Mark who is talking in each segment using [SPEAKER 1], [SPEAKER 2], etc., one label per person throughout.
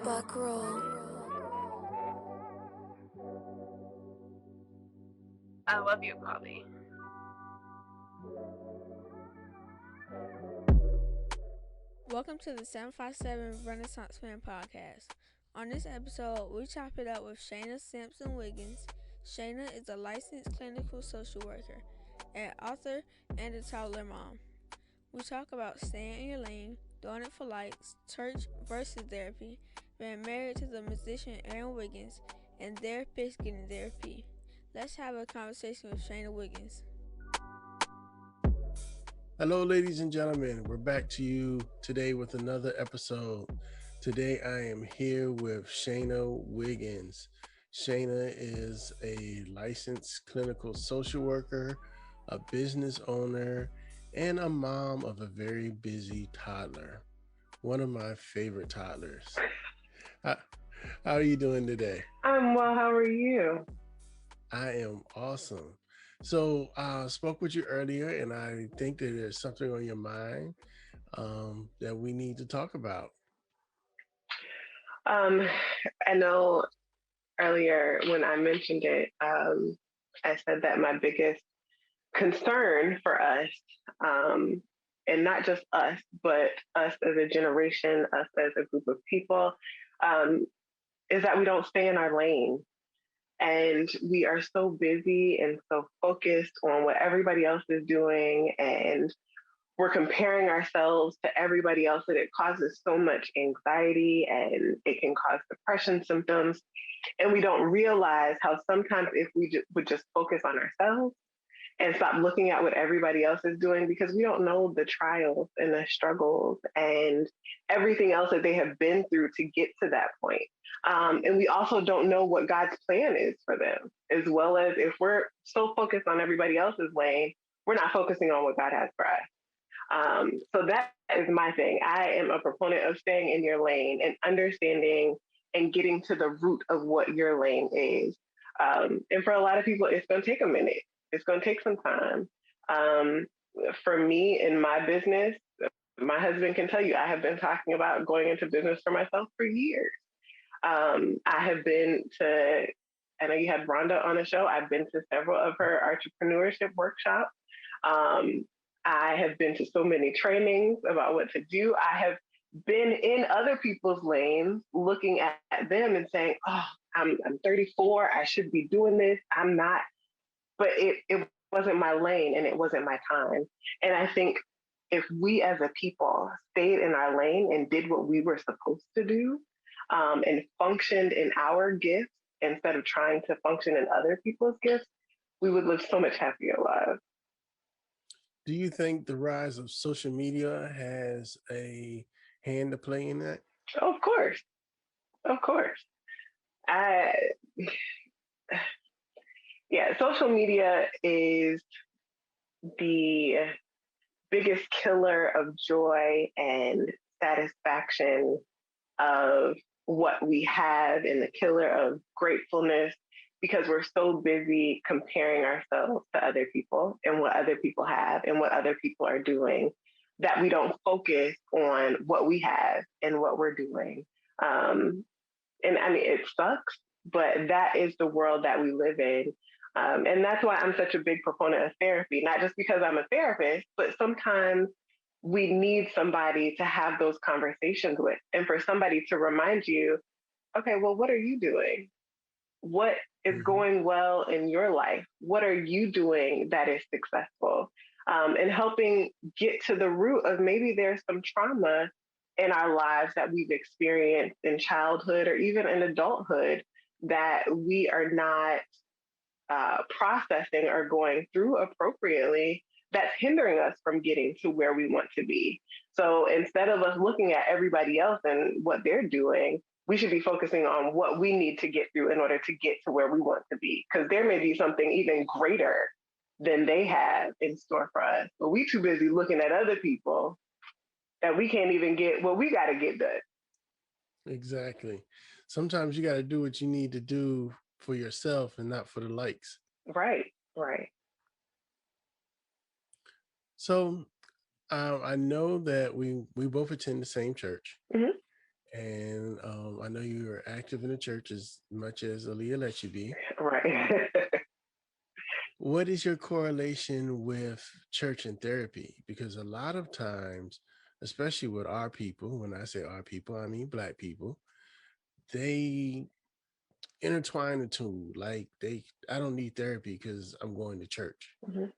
[SPEAKER 1] Buck roll.
[SPEAKER 2] I love you, Bobby.
[SPEAKER 3] Welcome to the 757 Renaissance Fan Podcast. On this episode, we chop it up with Shaena Sampson Wiggins. Shaena is a licensed clinical social worker, an author, and a toddler mom. We talk about staying in your lane, doing it for likes, church versus therapy, being married to the musician Aaron Wiggins, and therapists getting therapy. Let's have a conversation with Shaena Wiggins.
[SPEAKER 4] Hello, ladies and gentlemen. We're back to you today with another episode. Today, I am here with Shaena Wiggins. Shaena is a licensed clinical social worker, a business owner, and a mom of a very busy toddler. One of my favorite toddlers. How are you doing today?
[SPEAKER 2] I'm well. How are you?
[SPEAKER 4] I am awesome. So I spoke with you earlier, and I think that there's something on your mind that we need to talk about.
[SPEAKER 2] I know earlier when I mentioned it, I said that my biggest concern for us, and not just us, but us as a generation, us as a group of people, is that we don't stay in our lane. And we are so busy and so focused on what everybody else is doing. And we're comparing ourselves to everybody else that it causes so much anxiety and it can cause depression symptoms. And we don't realize how sometimes if we would just focus on ourselves and stop looking at what everybody else is doing, because we don't know the trials and the struggles and everything else that they have been through to get to that point. And we also don't know what God's plan is for them, as well as if we're so focused on everybody else's lane, we're not focusing on what God has for us. So that is my thing. I am a proponent of staying in your lane and understanding and getting to the root of what your lane is. And for a lot of people, it's going to take a minute. It's going to take some time. For me in my business, my husband can tell you, I have been talking about going into business for myself for years. I have been to, I know you had Rhonda on the show. I've been to several of her entrepreneurship workshops. I have been to so many trainings about what to do. I have been in other people's lanes looking at them and saying, oh, I'm 34. I should be doing this. I'm not. But it wasn't my lane and it wasn't my time. And I think if we as a people stayed in our lane and did what we were supposed to do, and functioned in our gifts instead of trying to function in other people's gifts, we would live so much happier lives.
[SPEAKER 4] Do you think the rise of social media has a hand to play in that?
[SPEAKER 2] Of course. Of course. Social media is the biggest killer of joy and satisfaction of what we have and the killer of gratefulness, because we're so busy comparing ourselves to other people and what other people have and what other people are doing that we don't focus on what we have and what we're doing. And I mean, it sucks, but that is the world that we live in. And that's why I'm such a big proponent of therapy, not just because I'm a therapist, but sometimes we need somebody to have those conversations with, and for somebody to remind you, okay, well, what are you doing? What is going well in your life? What are you doing that is successful? And helping get to the root of maybe there's some trauma in our lives that we've experienced in childhood or even in adulthood that we are not processing or going through appropriately, that's hindering us from getting to where we want to be. So instead of us looking at everybody else and what they're doing, we should be focusing on what we need to get through in order to get to where we want to be. Because there may be something even greater than they have in store for us. But we too busy looking at other people that we can't even get what we got to get done.
[SPEAKER 4] Exactly. Sometimes you got to do what you need to do for yourself and not for the likes.
[SPEAKER 2] Right, right.
[SPEAKER 4] So I know that we both attend the same church.
[SPEAKER 2] Mm-hmm.
[SPEAKER 4] And I know you are active in the church as much as Aaliyah lets you be.
[SPEAKER 2] Right.
[SPEAKER 4] What is your correlation with church and therapy? Because a lot of times, especially with our people, when I say our people, I mean Black people, they intertwine the two. Like I don't need therapy because I'm going to church,
[SPEAKER 2] Mhm.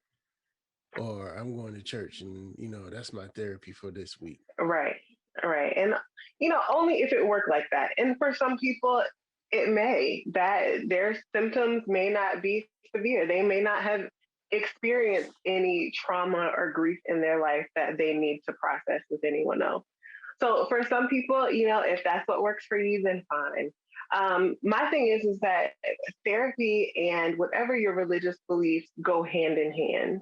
[SPEAKER 4] or I'm going to church, and that's my therapy for this week.
[SPEAKER 2] Right. Right. And only if it worked like that. And for some people, it may that their symptoms may not be severe. They may not have experienced any trauma or grief in their life that they need to process with anyone else. So for some people, if that's what works for you, then fine. My thing is that therapy and whatever your religious beliefs go hand in hand.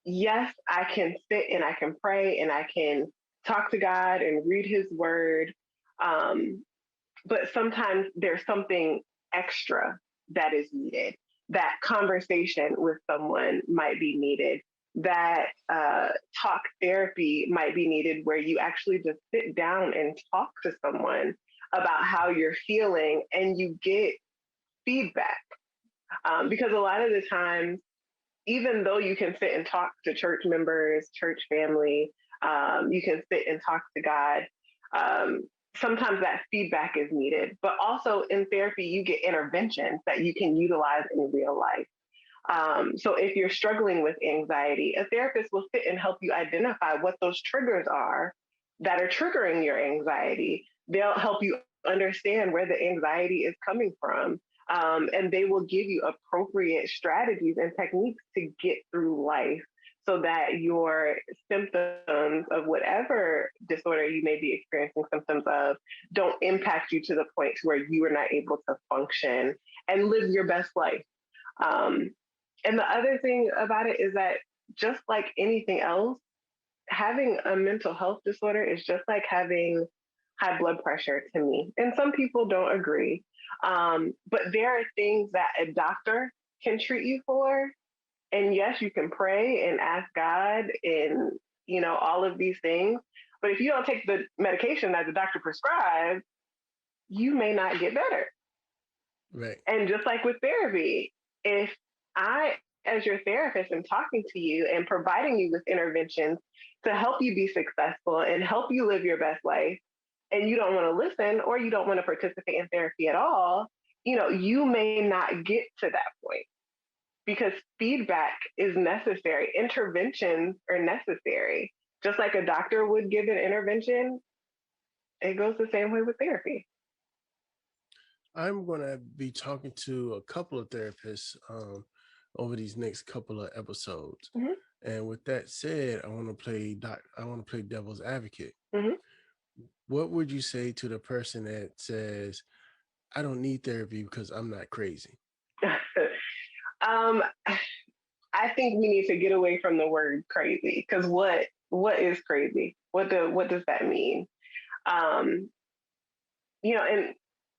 [SPEAKER 2] Yes, I can sit and I can pray and I can talk to God and read His Word, um, but sometimes there's something extra that is needed. That conversation with someone might be needed. That talk therapy might be needed, where you actually just sit down and talk to someone about how you're feeling and you get feedback. Because a lot of the times, even though you can sit and talk to church members, church family, you can sit and talk to God. Um, Sometimes that feedback is needed, but also in therapy, you get interventions that you can utilize in real life. So if you're struggling with anxiety, a therapist will sit and help you identify what those triggers are that are triggering your anxiety. They'll help you understand where the anxiety is coming from. And they will give you appropriate strategies and techniques to get through life so that your symptoms of whatever disorder you may be experiencing symptoms of don't impact you to the point where you are not able to function and live your best life. Um, and the other thing about it is that just like anything else, having a mental health disorder is just like having high blood pressure to me. And some people don't agree. But there are things that a doctor can treat you for. And yes, you can pray and ask God and, all of these things. But if you don't take the medication that the doctor prescribes, you may not get better.
[SPEAKER 4] Right.
[SPEAKER 2] And just like with therapy, if I, as your therapist, am talking to you and providing you with interventions to help you be successful and help you live your best life, and you don't want to listen or you don't want to participate in therapy at all, you may not get to that point because feedback is necessary. Interventions are necessary. Just like a doctor would give an intervention, it goes the same way with therapy.
[SPEAKER 4] I'm going to be talking to a couple of therapists over these next couple of episodes.
[SPEAKER 2] Mm-hmm.
[SPEAKER 4] And with that said, I want to play devil's advocate.
[SPEAKER 2] Mm-hmm.
[SPEAKER 4] What would you say to the person that says, I don't need therapy because I'm not crazy?
[SPEAKER 2] um, I think we need to get away from the word crazy because what is crazy? What does that mean? Um, and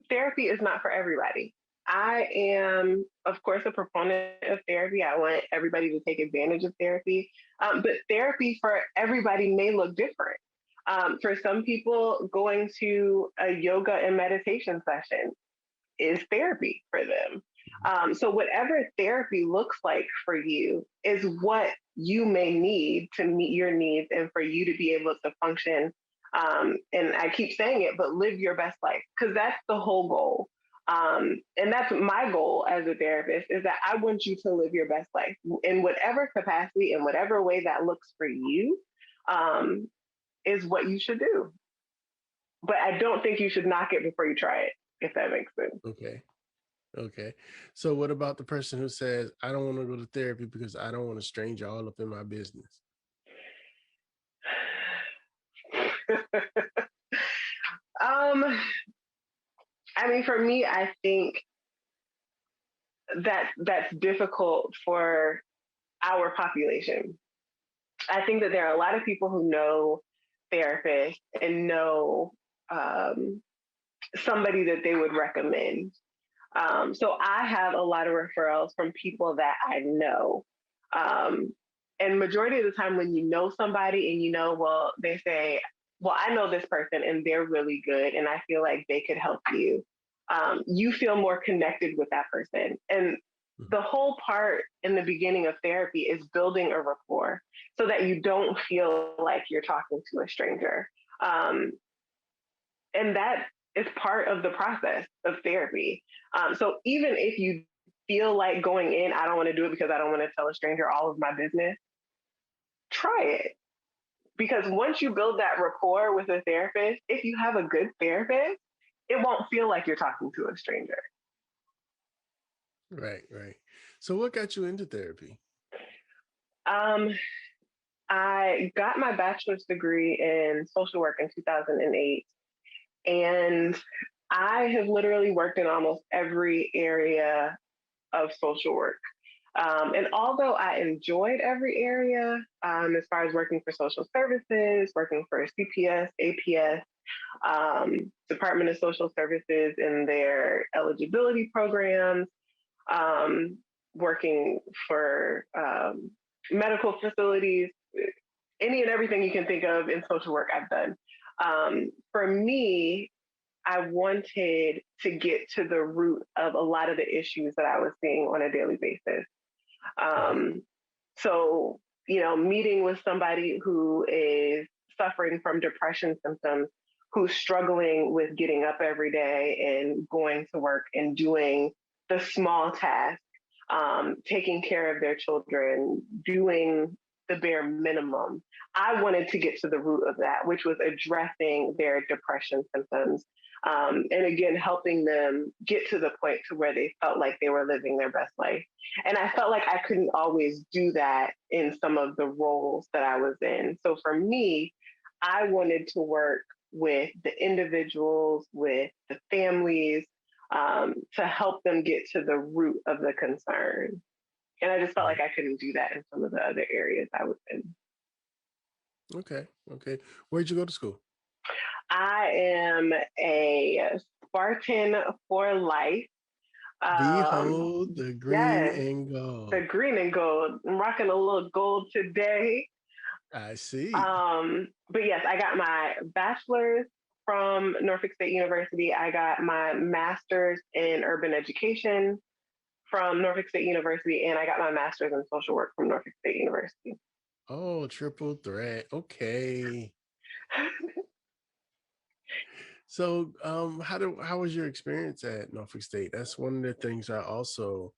[SPEAKER 2] therapy is not for everybody. I am, of course, a proponent of therapy. I want everybody to take advantage of therapy. But therapy for everybody may look different. For some people, going to a yoga and meditation session is therapy for them. So, whatever therapy looks like for you is what you may need to meet your needs and for you to be able to function. And I keep saying it, but live your best life because that's the whole goal. And that's my goal as a therapist is that I want you to live your best life in whatever capacity, in whatever way that looks for you, um, is what you should do. But I don't think you should knock it before you try it, if that makes sense.
[SPEAKER 4] Okay. Okay. So what about the person who says, I don't want to go to therapy because I don't want a stranger all up in my business?
[SPEAKER 2] um, I mean, for me, I think that that's difficult for our population. I think that there are a lot of people who know therapists and know um, somebody that they would recommend. So I have a lot of referrals from people that I know. Um, and majority of the time when you know somebody and well, they say, well, I know this person and they're really good and I feel like they could help you. You feel more connected with that person. And
[SPEAKER 4] Mhm.
[SPEAKER 2] the whole part in the beginning of therapy is building a rapport so that you don't feel like you're talking to a stranger. Um, and that is part of the process of therapy. So even if you feel like going in, I don't want to do it because I don't want to tell a stranger all of my business, try it. Because once you build that rapport with a therapist, if you have a good therapist, it won't feel like you're talking to a stranger.
[SPEAKER 4] Right, right. So what got you into therapy?
[SPEAKER 2] Um, I got my bachelor's degree in social work in 2008, and I have literally worked in almost every area of social work. And although I enjoyed every area, as far as working for social services, working for CPS, APS, Department of Social Services in their eligibility programs, um, working for medical facilities, any and everything you can think of in social work, I've done. For me, I wanted to get to the root of a lot of the issues that I was seeing on a daily basis.
[SPEAKER 4] Mhm.
[SPEAKER 2] Um, so, meeting with somebody who is suffering from depression symptoms, who's struggling with getting up every day and going to work and doing the small tasks, taking care of their children, doing the bare minimum. I wanted to get to the root of that, which was addressing their depression symptoms. And again, helping them get to the point to where they felt like they were living their best life. And I felt like I couldn't always do that in some of the roles that I was in. So for me, I wanted to work with the individuals, with the families, to help them get to the root of the concern. And I just felt
[SPEAKER 4] Mhm.
[SPEAKER 2] like I couldn't do that in some of the other areas I was in.
[SPEAKER 4] Okay, okay. Where'd you go to school?
[SPEAKER 2] I am a Spartan for life. Um,
[SPEAKER 4] Behold the green
[SPEAKER 2] yes,
[SPEAKER 4] and
[SPEAKER 2] the
[SPEAKER 4] gold.
[SPEAKER 2] green and gold. I'm rocking a little gold today.
[SPEAKER 4] I see.
[SPEAKER 2] But yes, I got my bachelor's from Norfolk State University. I got my master's in urban education from Norfolk State University, and I got my master's in social work from Norfolk State University.
[SPEAKER 4] Oh, triple threat. Okay. So, how was your experience at Norfolk State? That's one of the things I also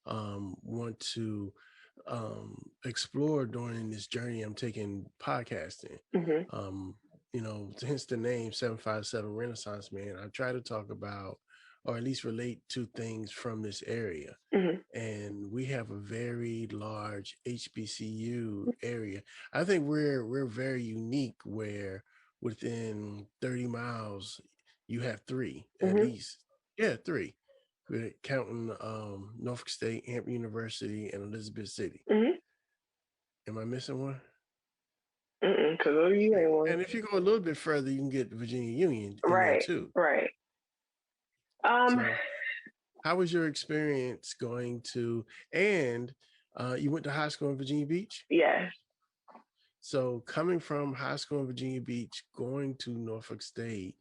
[SPEAKER 4] want to explore during this journey I'm taking podcasting.
[SPEAKER 2] Hmm.
[SPEAKER 4] Um, hence the name 757 Renaissance Man. I try to talk about, or at least relate to things from this area.
[SPEAKER 2] Hmm.
[SPEAKER 4] And we have a very large HBCU area. I think we're very unique where within 30 miles you have three at
[SPEAKER 2] Hmm.
[SPEAKER 4] least. Yeah, three. We're counting Norfolk State, Amp University, and Elizabeth City.
[SPEAKER 2] Hmm.
[SPEAKER 4] Am I missing one?
[SPEAKER 2] Because you ain't one.
[SPEAKER 4] And if you go a little bit further, you can get Virginia Union in there
[SPEAKER 2] Right,
[SPEAKER 4] too.
[SPEAKER 2] right. Um,
[SPEAKER 4] So how was your experience going to, and you went to high school in Virginia Beach?
[SPEAKER 2] yes.
[SPEAKER 4] So coming from high school in Virginia Beach, going to Norfolk State,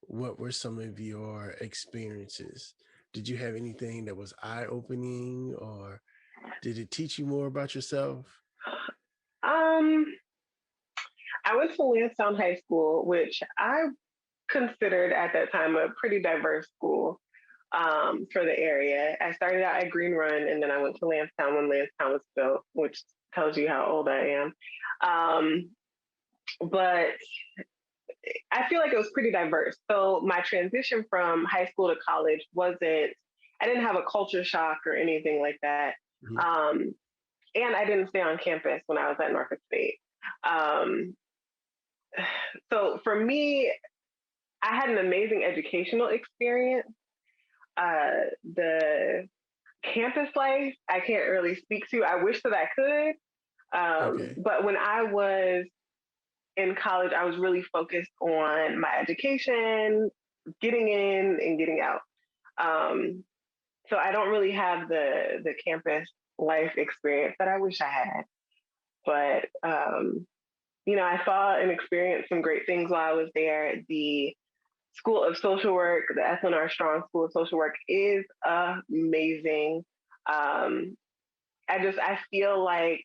[SPEAKER 4] what were some of your experiences? Did you have anything that was eye-opening, or did it teach you more about yourself?
[SPEAKER 2] Um, I went to Lansdowne High School, which I considered at that time a pretty diverse school for the area. I started out at Green Run and then I went to Lansdowne when Lansdowne was built, which tells you how old I am. Um, but I feel like it was pretty diverse. So my transition from high school to college wasn't, I didn't have a culture shock or anything like that.
[SPEAKER 4] Mhm.
[SPEAKER 2] Um, and I didn't stay on campus when I was at Norfolk State. Um, so for me, I had an amazing educational experience. The campus life, I can't really speak to. I wish that I could.
[SPEAKER 4] Okay.
[SPEAKER 2] But when I was in college, I was really focused on my education, getting in and getting out. Um, so I don't really have the campus life experience that I wish I had. But I saw and experienced some great things while I was there. The School of Social Work, the SNR Strong School of Social Work, is amazing. Um, I feel like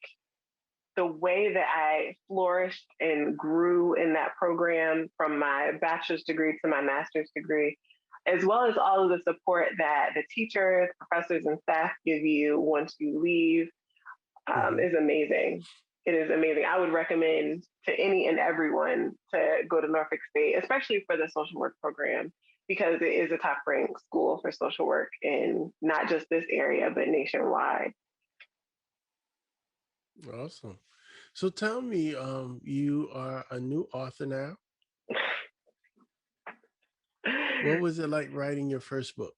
[SPEAKER 2] the way that I flourished and grew in that program from my bachelor's degree to my master's degree, as well as all of the support that the teachers, professors, and staff give you once you leave,
[SPEAKER 4] Mm-hmm.
[SPEAKER 2] is amazing. It is amazing. I would recommend to any and everyone to go to Norfolk State, especially for the social work program, because it is a top ranked school for social work in not just this area, but nationwide.
[SPEAKER 4] Awesome. So tell me, you are a new author now. What was it like writing your first book?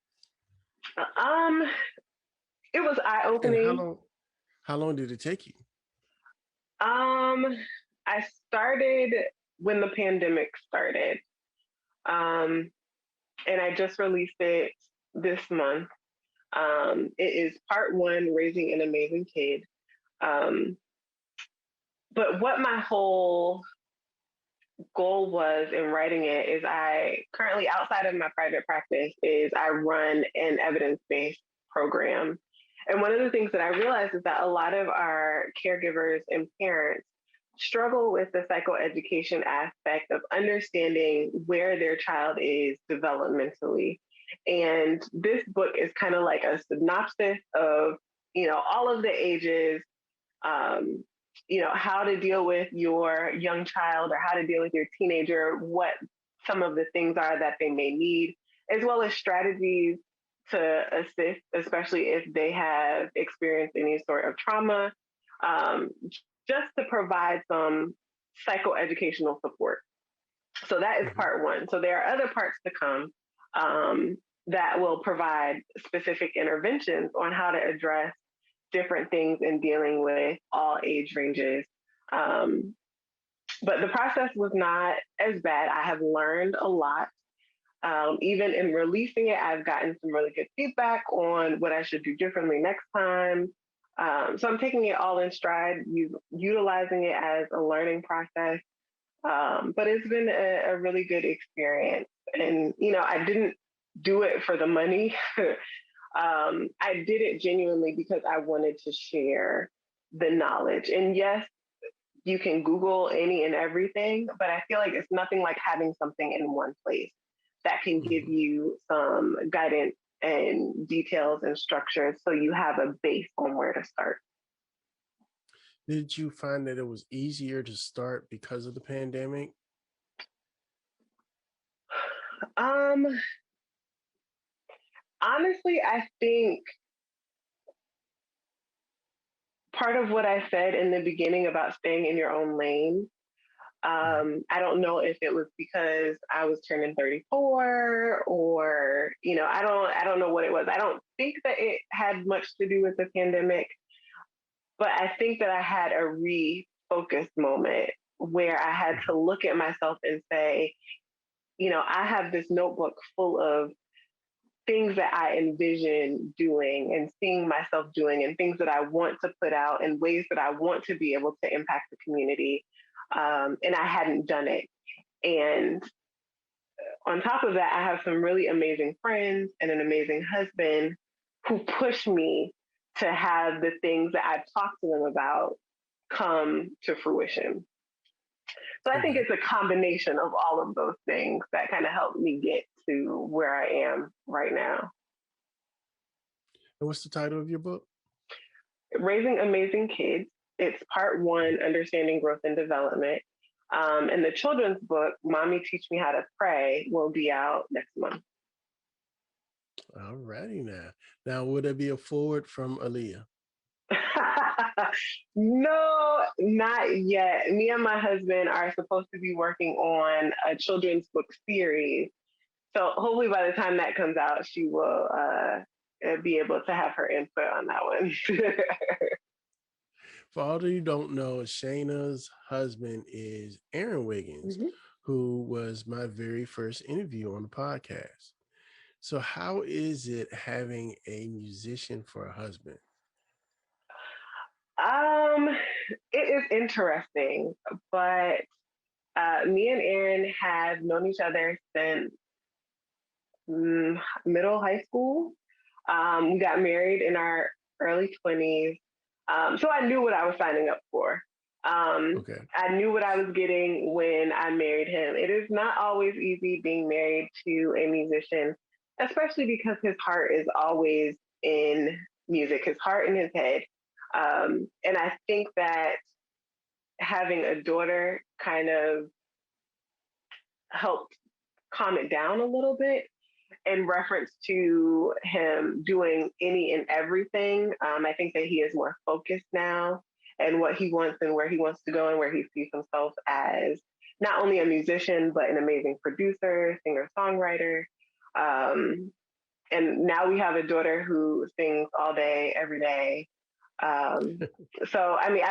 [SPEAKER 2] um, it was eye
[SPEAKER 4] And
[SPEAKER 2] opening.
[SPEAKER 4] how long did it take you?
[SPEAKER 2] Um, I started when the pandemic started. Um, and I just released it this month. It is part one, Raising an Amazing Kid. Um, but what my whole goal was in writing it is I currently, outside of my private practice, is I run an evidence-based program. And one of the things that I realized is that a lot of our caregivers and parents struggle with the psychoeducation aspect of understanding where their child is developmentally. And this book is kind of like a synopsis of, all of the ages, um, how to deal with your young child or how to deal with your teenager, what some of the things are that they may need, as well as strategies to assist, especially if they have experienced any sort of trauma, um, just to provide some psychoeducational support. So that is
[SPEAKER 4] Mm-hmm.
[SPEAKER 2] part one. So there are other parts to come, that will provide specific interventions on how to address different things in dealing with all age ranges. Um, but the process was not as bad. I have learned a lot. Even in releasing it, I've gotten some really good feedback on what I should do differently next time. So I'm taking it all in stride, utilizing it as a learning process. But it's been a really good experience. And, I didn't do it for the money. I did it genuinely because I wanted to share the knowledge. And yes, you can Google any and everything, but I feel like it's nothing like having something in one place that can give
[SPEAKER 4] Mm-hmm.
[SPEAKER 2] you some guidance and details and structure so you have a base on where to start.
[SPEAKER 4] Did you find that it was easier to start because of the pandemic?
[SPEAKER 2] Um, Honestly, I think part of what I said in the beginning about staying in your own lane,
[SPEAKER 4] Mm-hmm.
[SPEAKER 2] I don't know if it was because I was turning 34 or, I don't know what it was. I don't think that it had much to do with the pandemic, but I think that I had a refocus moment where I had to look at myself and say, I have this notebook full of things that I envision doing and seeing myself doing and things that I want to put out and ways that I want to be able to impact the community. And I hadn't done it. And on top of that, I have some really amazing friends and an amazing husband who push me to have the things that I've talked to them about come to fruition. So I think
[SPEAKER 4] Okay.
[SPEAKER 2] it's a combination of all of those things that kind of helped me get to where I am right now.
[SPEAKER 4] And what's the title of your book?
[SPEAKER 2] Raising Amazing Kids. It's part one, Understanding Growth and Development. And the children's book, Mommy Teach Me How to Pray, will be out next month.
[SPEAKER 4] All righty now. Now, would there be a forward from Aaliyah?
[SPEAKER 2] No, not yet. Me and my husband are supposed to be working on a children's book series. So hopefully by the time that comes out, she will be able to have her input on that one.
[SPEAKER 4] For all of you who don't know, Shayna's husband is Aaron Wiggins,
[SPEAKER 2] Mhm.
[SPEAKER 4] who was my very first interview on the podcast. So, how is it having a musician for a husband?
[SPEAKER 2] It is interesting, but me and Aaron have known each other since middle high school. We got married in our early 20s. So I knew what I was signing up for.
[SPEAKER 4] Okay.
[SPEAKER 2] I knew what I was getting when I married him. It is not always easy being married to a musician, especially because his heart is always in music, his heart in his head. And I think that having a daughter kind of helped calm it down a little bit in reference to him doing any and everything. I think that he is more focused now and what he wants and where he wants to go and where he sees himself as not only a musician, but an amazing producer, singer, songwriter. Um, and now we have a daughter who sings all day, every day. Um, so, I mean,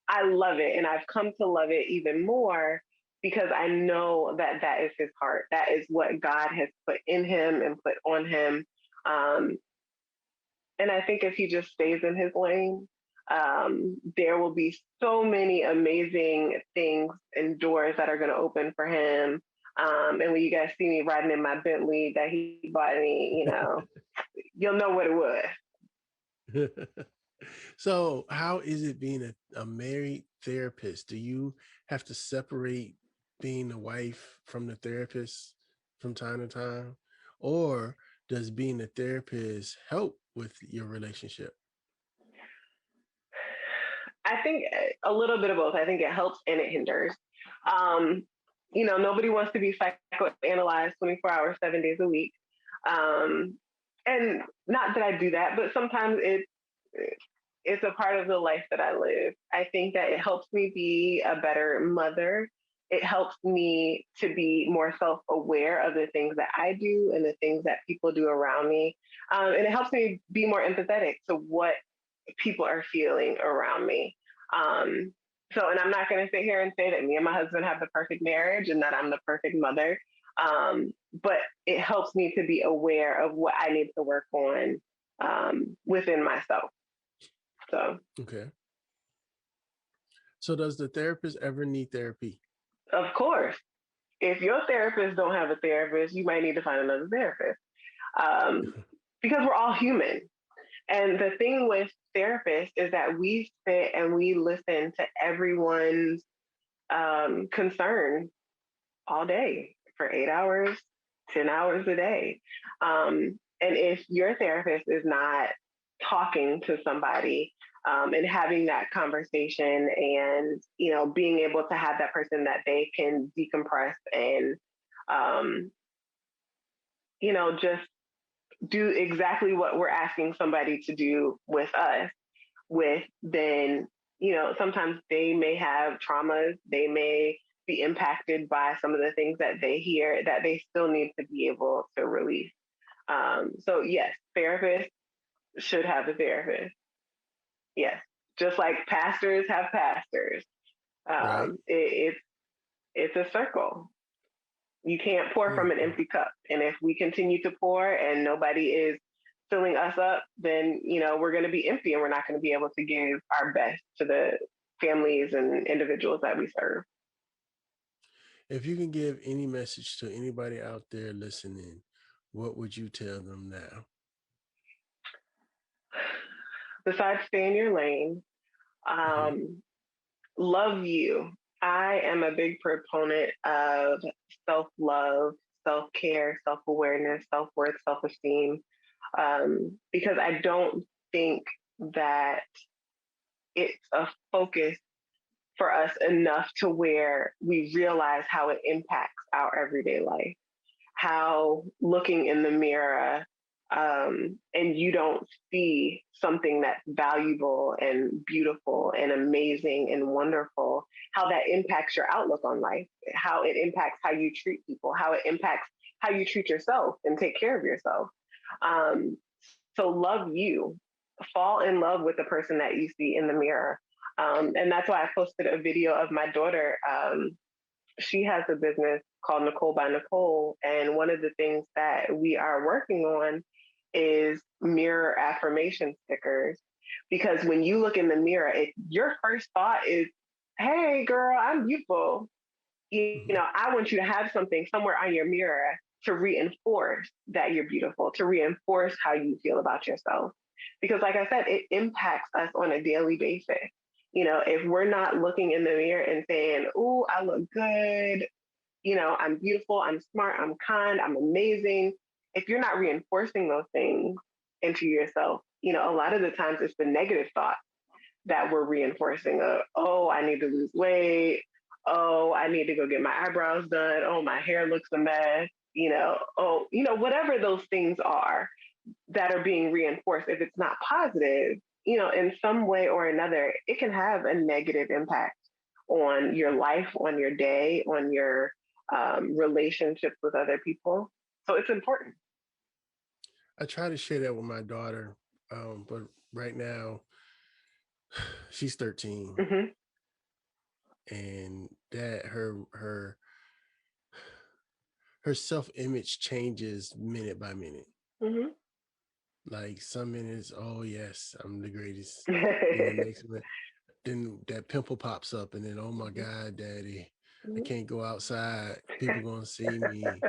[SPEAKER 2] I love it. And I've come to love it even more because I know that that is his heart. That is what God has put in him and put on him. Um, and I think if he just stays in his lane, there will be so many amazing things and doors that are going to open for him. And when you guys see me riding in my Bentley that he bought me, you'll know what it was.
[SPEAKER 4] So, how is it being a married therapist? Do you have to separate being the wife from the therapist from time to time? Or does being a therapist help with your relationship?
[SPEAKER 2] I think a little bit of both. I think it helps and it hinders. Um, nobody wants to be psychoanalyzed 24 hours, 7 days a week. Um, and not that I do that, but sometimes it's a part of the life that I live. I think that it helps me be a better mother. It helps me to be more self aware of the things that I do and the things that people do around me. And it helps me be more empathetic to what people are feeling around me. Um, and I'm not going to sit here and say that me and my husband have the perfect marriage and that I'm the perfect mother. But it helps me to be aware of what I need to work on within myself. So,
[SPEAKER 4] Okay. So, does the therapist ever need therapy?
[SPEAKER 2] of course, if your therapist don't have a therapist, you might need to find another therapist um, because we're all human. And the thing with therapists is that we sit and we listen to everyone's concern all day for 8 hours, 10 hours a day. And if your therapist is not talking to somebody and having that conversation and, being able to have that person that they can decompress and, um, just do exactly what we're asking somebody to do with us with, then, sometimes they may have traumas, they may be impacted by some of the things that they hear that they still need to be able to release. So yes, therapists should have a therapist. Yes, just like pastors have pastors.
[SPEAKER 4] Right.
[SPEAKER 2] It's a circle. You can't pour from an
[SPEAKER 4] Mhm.
[SPEAKER 2] empty cup. And if we continue to pour and nobody is filling us up, then we're going to be empty and we're not going to be able to give our best to the families and individuals that we serve.
[SPEAKER 4] If you can give any message to anybody out there listening, what would you tell them now?
[SPEAKER 2] Besides, stay in your lane.
[SPEAKER 4] Hmm.
[SPEAKER 2] Um, love you. I am a big proponent of self love, self care, self awareness, self worth, self esteem, because I don't think that it's a focus for us enough to where we realize how it impacts our everyday life, how looking in the mirror and you don't see something that's valuable and beautiful and amazing and wonderful, how that impacts your outlook on life, how it impacts how you treat people, how it impacts how you treat yourself and take care of yourself. So love you, fall in love with the person that you see in the mirror. And that's why I posted a video of my daughter. She has a business called Nicole by Nicole. And one of the things that we are working on is mirror affirmation stickers. Because when you look in the mirror, your first thought is, hey, girl, I'm beautiful. I want you to have something somewhere on your mirror to reinforce that you're beautiful, to reinforce how you feel about yourself. Because, like I said, it impacts us on a daily basis. If we're not looking in the mirror and saying, "Ooh, I look good," I'm beautiful, I'm smart, I'm kind, I'm amazing. If you're not reinforcing those things into yourself, a lot of the times it's the negative thoughts that we're reinforcing oh, I need to lose weight. Oh, I need to go get my eyebrows done. Oh, my hair looks a mess. Oh, whatever those things are that are being reinforced, if it's not positive, in some way or another, it can have a negative impact on your life, on your day, on your relationships with other people. So it's important.
[SPEAKER 4] I try to share that with my daughter, but right now she's 13,
[SPEAKER 2] Mm-hmm.
[SPEAKER 4] and that her self-image changes minute by minute.
[SPEAKER 2] Mm-hmm.
[SPEAKER 4] Like some minutes, oh yes, I'm the greatest. Then the next minute, then that pimple pops up, and then oh my God, Daddy, I can't go outside. People gonna see me.
[SPEAKER 2] Mm-hmm.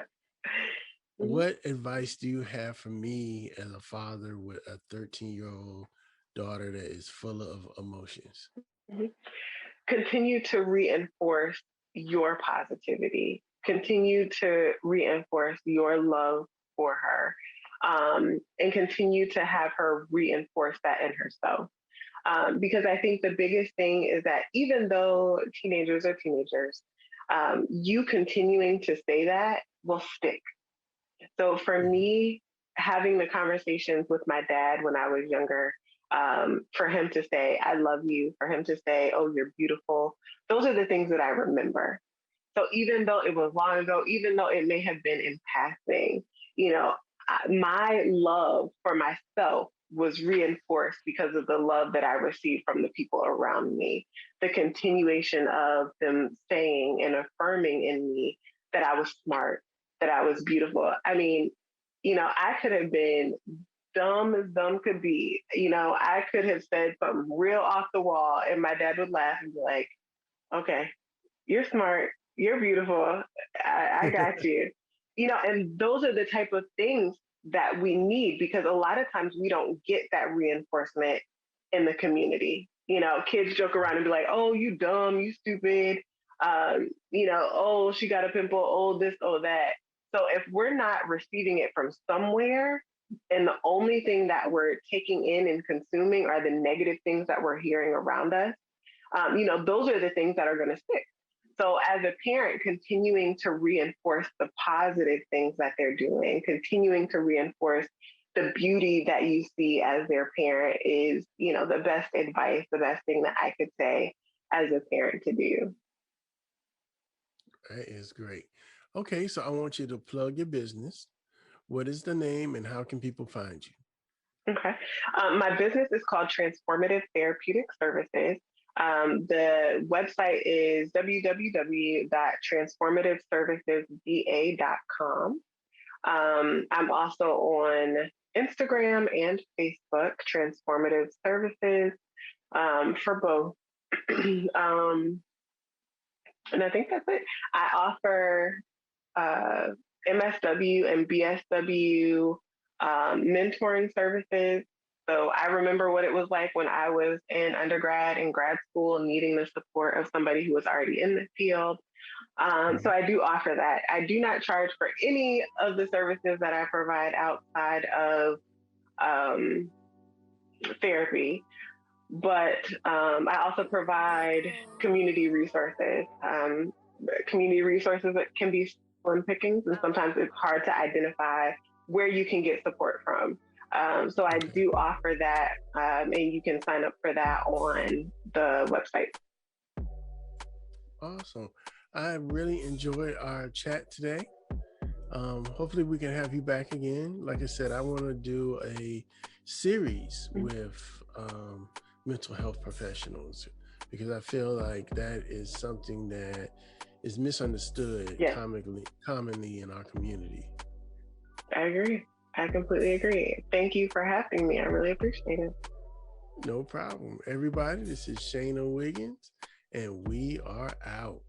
[SPEAKER 4] What advice do you have for me as a father with a 13-year-old daughter that is full of emotions?
[SPEAKER 2] Mm-hmm. Continue to reinforce your positivity, continue to reinforce your love for her, and continue to have her reinforce that in herself. Because I think the biggest thing is that even though teenagers are teenagers, you continuing to say that will stick. So for
[SPEAKER 4] Mhm.
[SPEAKER 2] me, having the conversations with my dad when I was younger, for him to say, I love you, for him to say, oh, you're beautiful, those are the things that I remember. So even though it was long ago, even though it may have been in passing, you know, my love for myself was reinforced because of the love that I received from the people around me, the continuation of them saying and affirming in me that I was smart, that I was beautiful. I mean, I could have been dumb as dumb could be. I could have said something real off the wall, and my dad would laugh and be like, okay, you're smart, you're beautiful, I got you. And those are the type of things that we need because a lot of times we don't get that reinforcement in the community. Kids joke around and be like, oh, you dumb, you stupid, oh, she got a pimple, oh, this, oh, that. So if we're not receiving it from somewhere, and the only thing that we're taking in and consuming are the negative things that we're hearing around us, those are the things that are going to stick. So, as a parent, continuing to reinforce the positive things that they're doing, continuing to reinforce the beauty that you see as their parent is, the best advice, the best thing that I could say as a parent to do.
[SPEAKER 4] That is great. Okay, so I want you to plug your business. What is the name and how can people find you?
[SPEAKER 2] Okay. My business is called Transformative Therapeutic Services. The website is www.transformativeservicesva.com. I'm also on Instagram and Facebook, Transformative Services, for both. um, and I think that's it. I offer uh, MSW and BSW mentoring services. So I remember what it was like when I was in undergrad and grad school, needing the support of somebody who was already in the field. So
[SPEAKER 4] Mhm.
[SPEAKER 2] I do offer that. I do not charge for any of the services that I provide outside of um, therapy, but I also provide community resources. Community resources that can be slim pickings, and sometimes it's hard to identify where you can get support from. So I
[SPEAKER 4] Okay,
[SPEAKER 2] do offer that, and you can sign up for that on the website.
[SPEAKER 4] awesome. I really enjoyed our chat today. Hopefully, we can have you back again. Like I said, I want to do a series with mental health professionals because I feel like that is something that is misunderstood
[SPEAKER 2] Yes,
[SPEAKER 4] commonly in our community.
[SPEAKER 2] I agree. I completely agree. Thank you for having me. I really appreciate it.
[SPEAKER 4] No problem. Everybody, this is Shaena Wiggins, and we are out.